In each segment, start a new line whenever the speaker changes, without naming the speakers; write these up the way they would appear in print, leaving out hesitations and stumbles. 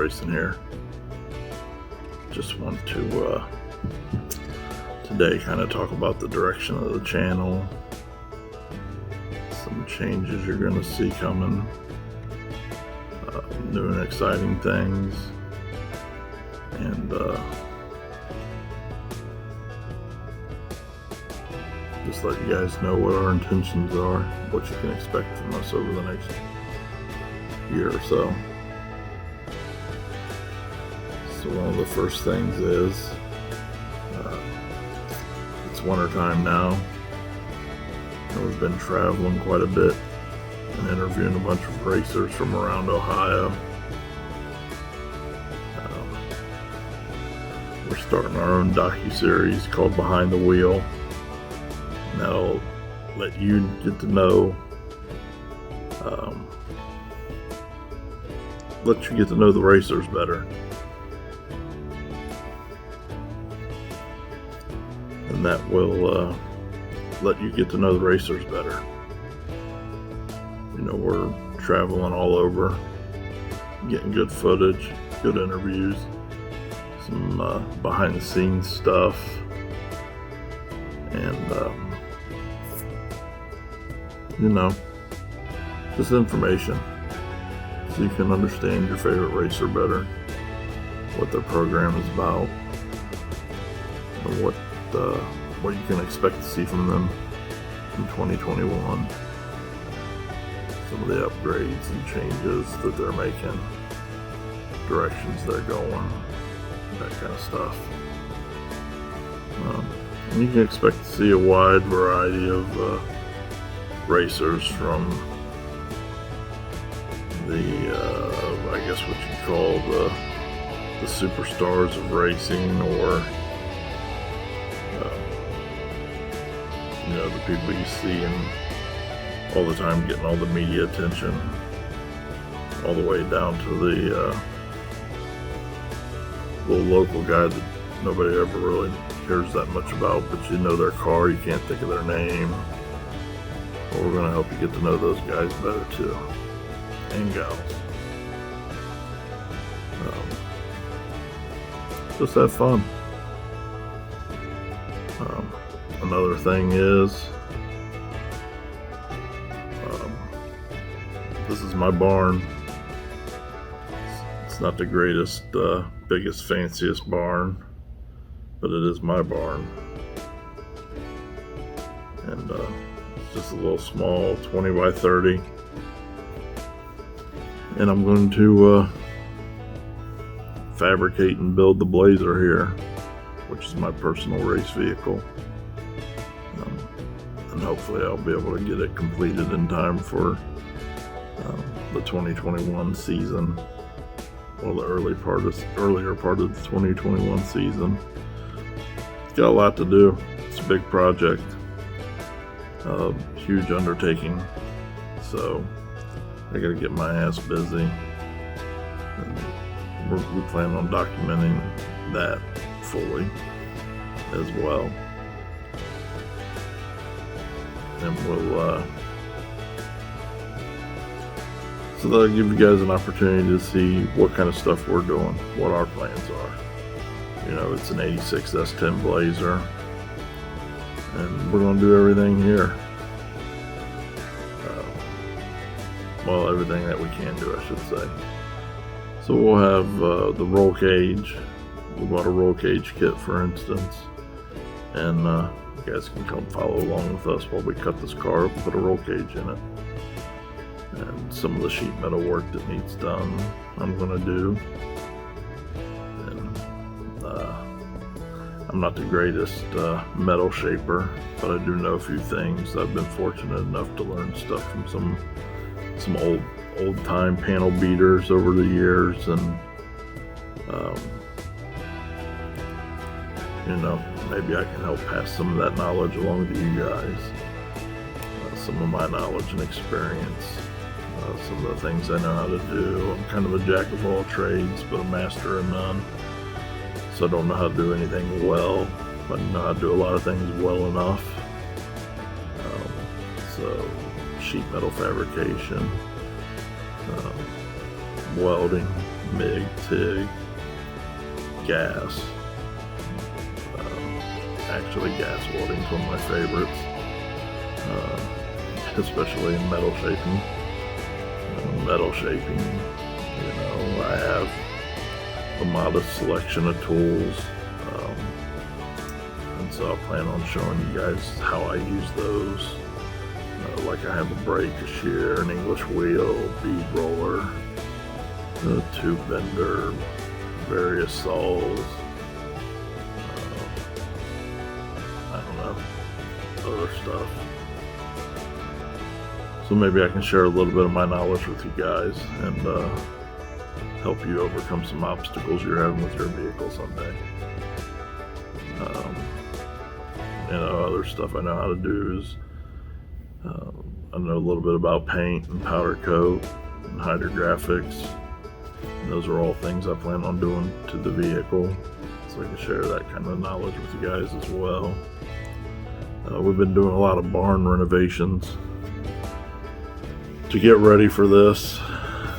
racing here. Just want to today kind of talk about the direction of the channel, some changes you're going to see coming, new and exciting things, and just let you guys know what our intentions are, what you can expect from us over the next year or so. So one of the first things is it's winter time now, and we've been traveling quite a bit and interviewing a bunch of racers from around Ohio. We're starting our own docu-series called Behind the Wheel, and that'll let you get to know the racers better. And that will let you get to know the racers better. You know, we're traveling all over, getting good footage, good interviews, some behind the scenes stuff, and you know, just information so you can understand your favorite racer better, what their program is about, and what you can expect to see from them in 2021. Some of the upgrades and changes that they're making, directions they're going, that kind of stuff. And you can expect to see a wide variety of racers from the, I guess what you'd call the superstars of racing, or you know, the people you see all the time getting all the media attention, all the way down to the little local guy that nobody ever really cares that much about, but you know their car, you can't think of their name. Well, we're going to help you get to know those guys better too, and gals. Just have fun. Another thing is, this is my barn. It's not the greatest, biggest, fanciest barn, but it is my barn. And it's just a little small 20 by 30. And I'm going to fabricate and build the Blazer here, which is my personal race vehicle. And hopefully I'll be able to get it completed in time for the 2021 season, or the earlier part of the 2021 season. It's got a lot to do. It's a big project, huge undertaking, so I gotta get my ass busy, and we plan on documenting that fully as well. And so that'll give you guys an opportunity to see what kind of stuff we're doing, what our plans are. You know, it's an 86 S10 Blazer, and we're going to do everything here. Well, everything that we can do, I should say. So we'll have the roll cage. We bought a roll cage kit, for instance, and you guys can come follow along with us while we cut this car up and put a roll cage in it. And some of the sheet metal work that needs done, I'm going to do. And I'm not the greatest metal shaper, but I do know a few things. I've been fortunate enough to learn stuff from some old time panel beaters over the years, and you know, maybe I can help pass some of that knowledge along to you guys. Some of my knowledge and experience, some of the things I know how to do. I'm kind of a jack of all trades, but a master of none. So I don't know how to do anything well, but I know how to do a lot of things well enough. So sheet metal fabrication, welding, MIG, TIG, gas. Actually, gas welding is one of my favorites, especially in metal shaping. I have a modest selection of tools, and so I plan on showing you guys how I use those. Like I have a brake, a shear, an English wheel, bead roller, a tube bender, various saws, I don't know, other stuff. So maybe I can share a little bit of my knowledge with you guys and help you overcome some obstacles you're having with your vehicle someday. Other stuff I know how to do is I know a little bit about paint and powder coat and hydrographics. And those are all things I plan on doing to the vehicle, so I can share that kind of knowledge with you guys as well. We've been doing a lot of barn renovations to get ready for this.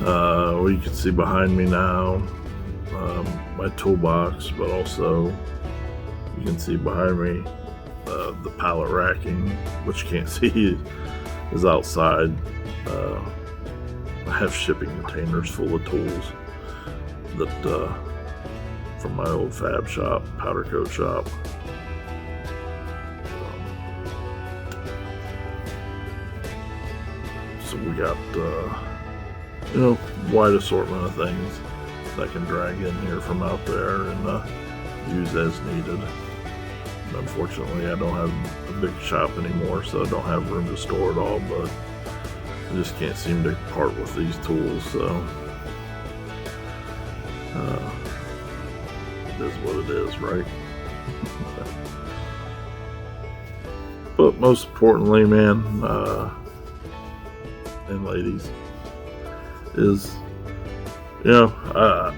You can see behind me now my toolbox, but also you can see behind me the pallet racking, which you can't see is outside. I have shipping containers full of tools that from my old fab shop, powder coat shop. So we got wide assortment of things that I can drag in here from out there and use as needed. And unfortunately, I don't have a big shop anymore, so I don't have room to store it all, but I just can't seem to part with these tools, so it is what it is, right? But most importantly, man, and ladies, is I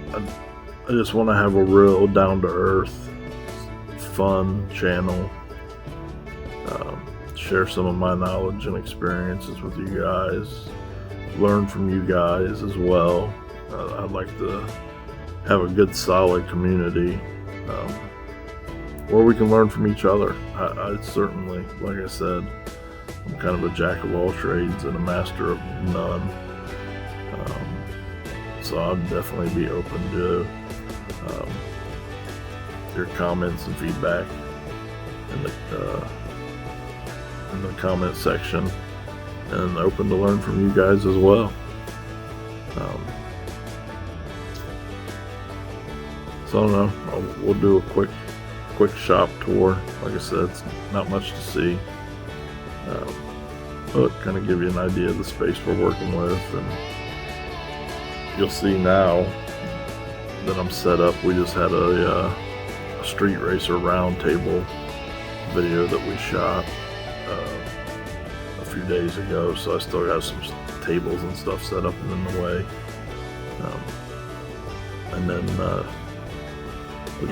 just want to have a real down-to-earth, fun channel. Share some of my knowledge and experiences with you guys. Learn from you guys as well. I'd like to have a good, solid community where we can learn from each other. I certainly, like I said, I'm kind of a jack of all trades and a master of none. So I'd definitely be open to your comments and feedback in the comment section, and open to learn from you guys as well. So I don't know, we'll do a quick shop tour. Like I said, it's not much to see, but kind of give you an idea of the space we're working with. And you'll see now that I'm set up. We just had a street racer roundtable video that we shot a few days ago, so I still got some tables and stuff set up and in the way. And then we'll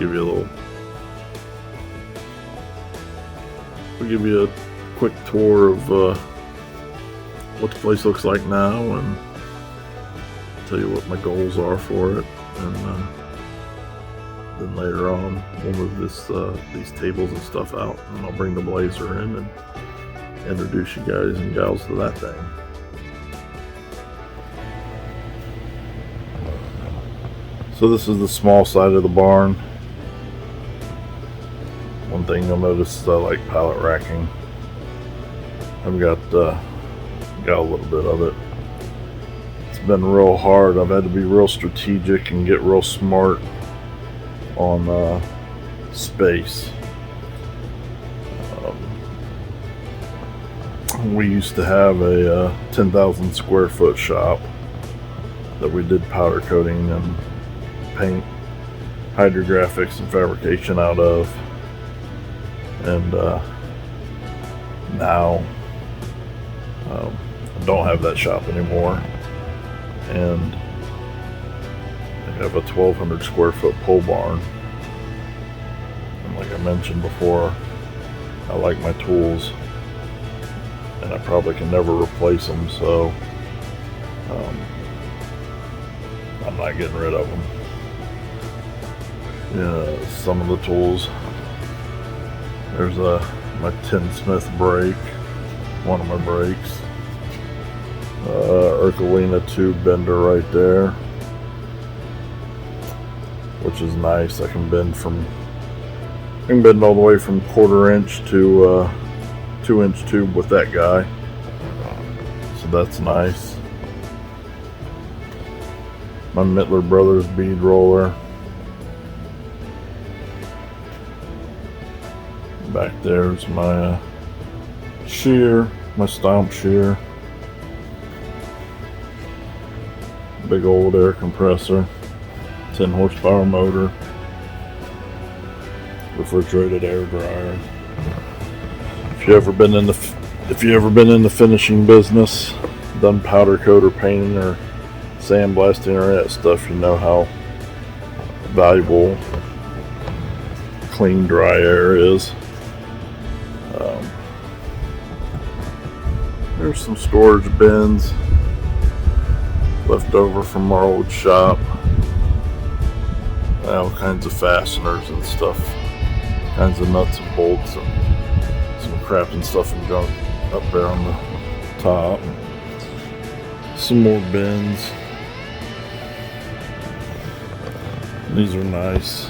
give you a quick tour of what the place looks like now, and tell you what my goals are for it. And then later on we'll move these tables and stuff out, and I'll bring the Blazer in and introduce you guys and gals to that thing. So this is the small side of the barn. One thing you'll notice is I like pallet racking. I've got a little bit of it. It's been real hard. I've had to be real strategic and get real smart on space. We used to have a 10,000 square foot shop that we did powder coating and paint, hydrographics and fabrication out of. And now I don't have that shop anymore, and I have a 1,200 square foot pole barn. And like I mentioned before, I like my tools, and I probably can never replace them, so I'm not getting rid of them. Yeah, some of the tools. There's my Tinsmith brake, one of my brakes. Ercolina tube bender right there, which is nice. I can bend all the way from 1/4 inch to 2-inch tube with that guy, so that's nice. My Mittler Brothers bead roller. Back there's my shear, my stomp shear. Big old air compressor, 10 horsepower motor, refrigerated air dryer. If you ever been in the finishing business, done powder coat or painting or sandblasting or that stuff, you know how valuable clean dry air is. There's some storage bins left over from our old shop. All kinds of fasteners and stuff, kinds of nuts and bolts, and some crap and stuff and junk up there on the top. Some more bins. These are nice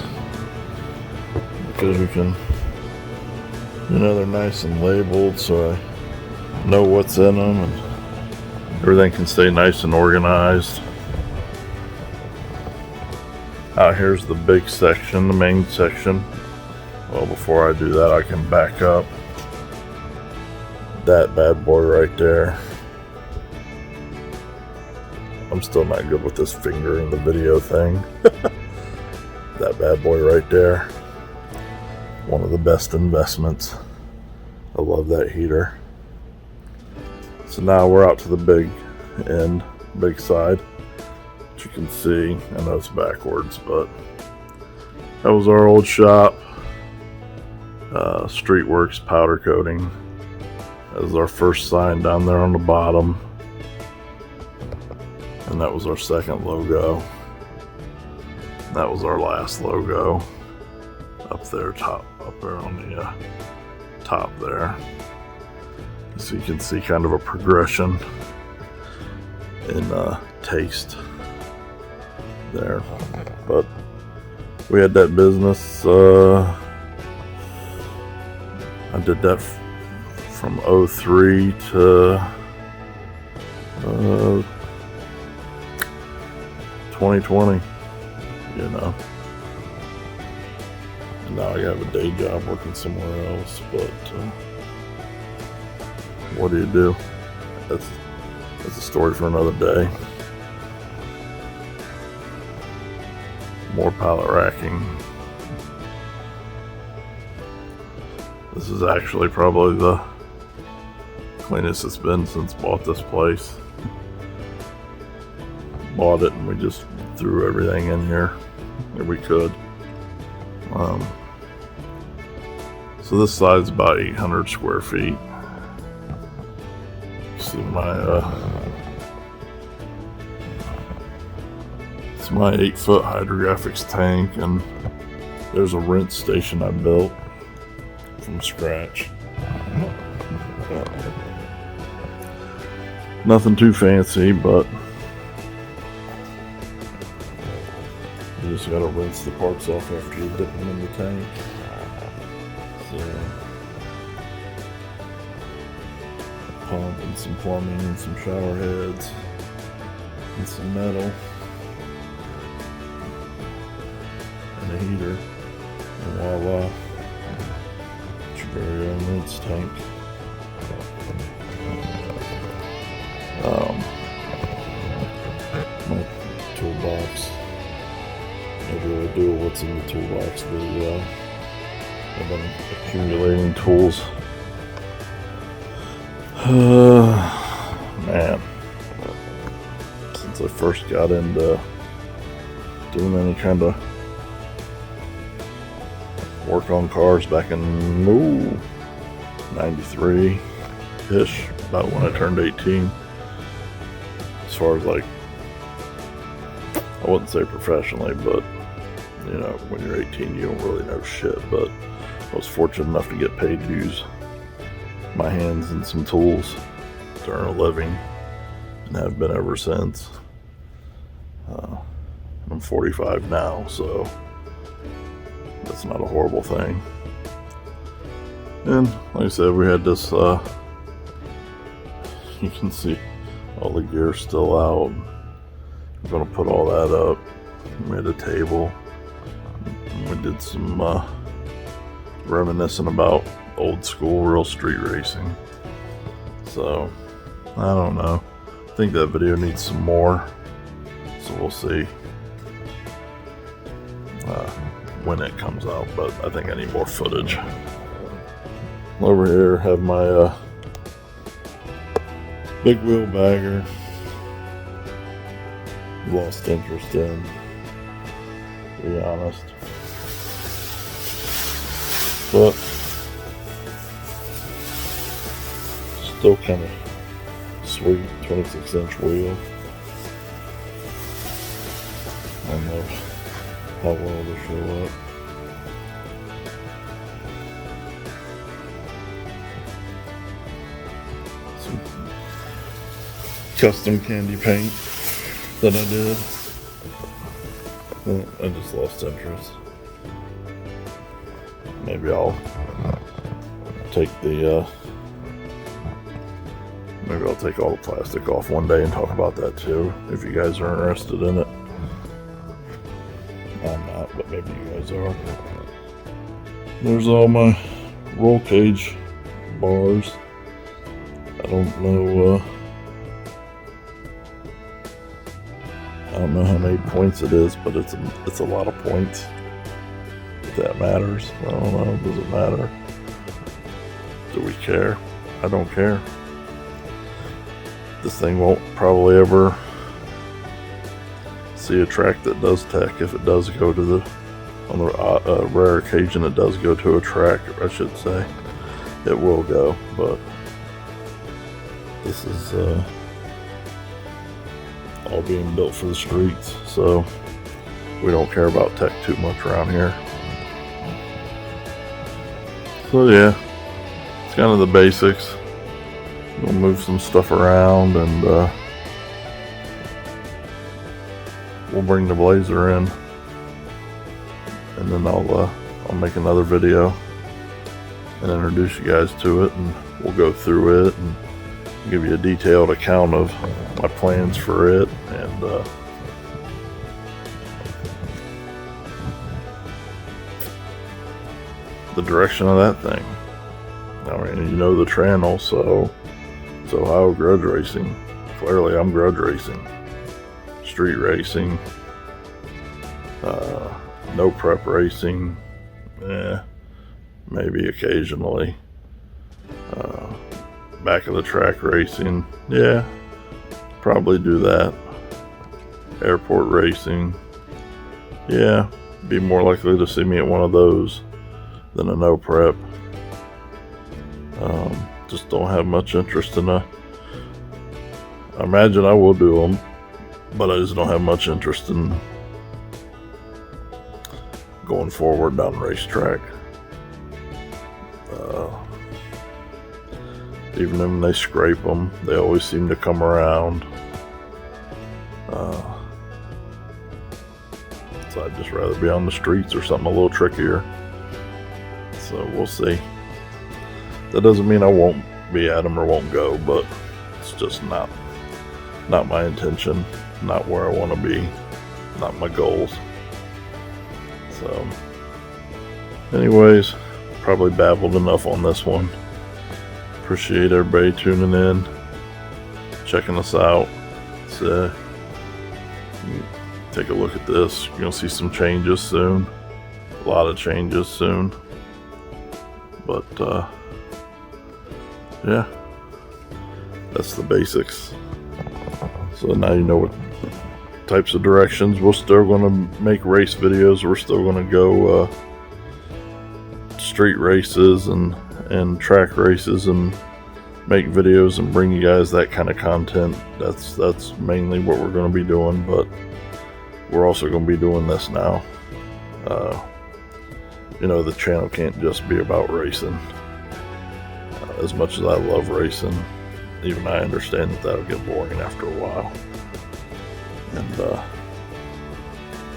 because we can, they're nice and labeled, so I know what's in them, and everything can stay nice and organized. Out here's the big section, the main section. Well, before I do that, I can back up. That bad boy right there. I'm still not good with this finger in the video thing. That bad boy right there. One of the best investments. I love that heater. So now we're out to the big end, big side. As you can see, I know it's backwards, but that was our old shop. Streetworks powder coating. That was our first sign down there on the bottom. And that was our second logo. That was our last logo. Up there on the top there. So you can see kind of a progression in taste there. But we had that business. I did that from 03 to 2020. And now I have a day job working somewhere else, but what do you do? That's a story for another day. More pallet racking. This is actually probably the cleanest it's been since bought this place. Bought it and we just threw everything in here that we could. So this side's about 800 square feet. See it's my 8-foot hydrographics tank, and there's a rinse station I built from scratch. Nothing too fancy, but you just gotta rinse the parts off after you dip them in the tank. So, pump and some plumbing and some shower heads and some metal and a heater, and voila, it's your very own rinse tank. My toolbox. Maybe we'll do a what's in the toolbox video. I've been accumulating tools. Man, since I first got into doing any kind of work on cars back in 93-ish, about when I turned 18. As far as like I wouldn't say professionally, but you know, when you're 18 you don't really know shit. But I was fortunate enough to get paid to use my hands and some tools to earn a living, and have been ever since. I'm 45 now, so that's not a horrible thing. And like I said, we had this, you can see all the gear still out. I'm gonna put all that up. We had a table. We did some reminiscing about old school real street racing. So I don't know. I think that video needs some more. So we'll see when it comes out. But I think I need more footage. Over here, have my big wheel bagger. Lost interest in, to be honest. But still kind of sweet, 26-inch wheel. I don't know how well it'll show up. Some custom candy paint that I did. Well, I just lost interest. Maybe I'll take all the plastic off one day and talk about that too, if you guys are interested in it. I'm not, but maybe you guys are. There's all my roll cage bars. I don't know how many points it is, but it's a lot of points. If that matters, I don't know. Does it matter? Do we care? I don't care. This thing won't probably ever see a track that does tech. If it does go to on the rare occasion it does go to a track, I should say, it will go. But this is all being built for the streets, so we don't care about tech too much around here. So yeah, it's kind of the basics. We'll move some stuff around, and we'll bring the Blazer in, and then I'll make another video and introduce you guys to it, and we'll go through it and give you a detailed account of my plans for it, and the direction of that thing. I mean, you know the channel, so it's Ohio Grudge Racing. Clearly I'm grudge racing. Street racing. No prep racing. Maybe occasionally. Back of the track racing. Yeah, probably do that. Airport racing. Yeah, be more likely to see me at one of those than a no prep. Just don't have much interest in I imagine I will do them, but I just don't have much interest in going forward down the racetrack. Even when they scrape them, they always seem to come around. So I'd just rather be on the streets or something a little trickier. So we'll see. That doesn't mean I won't be at them or won't go, but it's just not my intention, not where I want to be, not my goals. So anyways, probably babbled enough on this one. Appreciate everybody tuning in, checking us out. So take a look at this. You're gonna see some changes soon, a lot of changes soon, but yeah, that's the basics. So now you know what types of directions. We're still going to make race videos. We're still going to go street races and track races and make videos and bring you guys that kind of content. That's mainly what we're going to be doing. But we're also going to be doing this now. The channel can't just be about racing. As much as I love racing, even I understand that that'll get boring after a while. And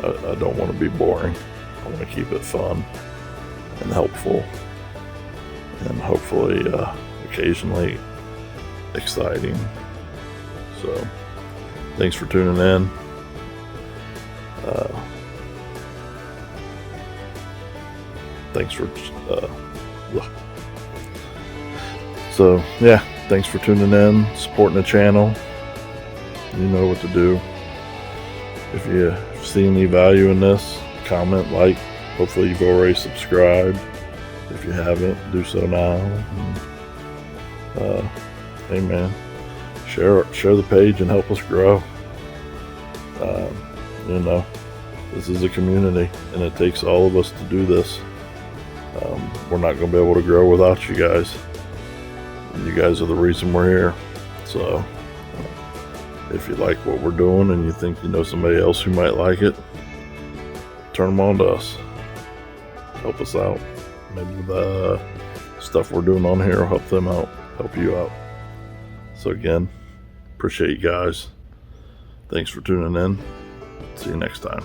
I don't want to be boring. I want to keep it fun and helpful, and hopefully occasionally exciting. So thanks for tuning in. Thanks for tuning in, supporting the channel. You know what to do. If you see any value in this, comment, like. Hopefully you've already subscribed. If you haven't, do so now. And, hey man, share the page and help us grow. This is a community, and it takes all of us to do this. We're not going to be able to grow without you guys. You guys are the reason we're here. So if you like what we're doing and you think you know somebody else who might like it, turn them on to us. Help us out. Maybe the stuff we're doing on here will help them out, help you out. So again, appreciate you guys. Thanks for tuning in. See you next time.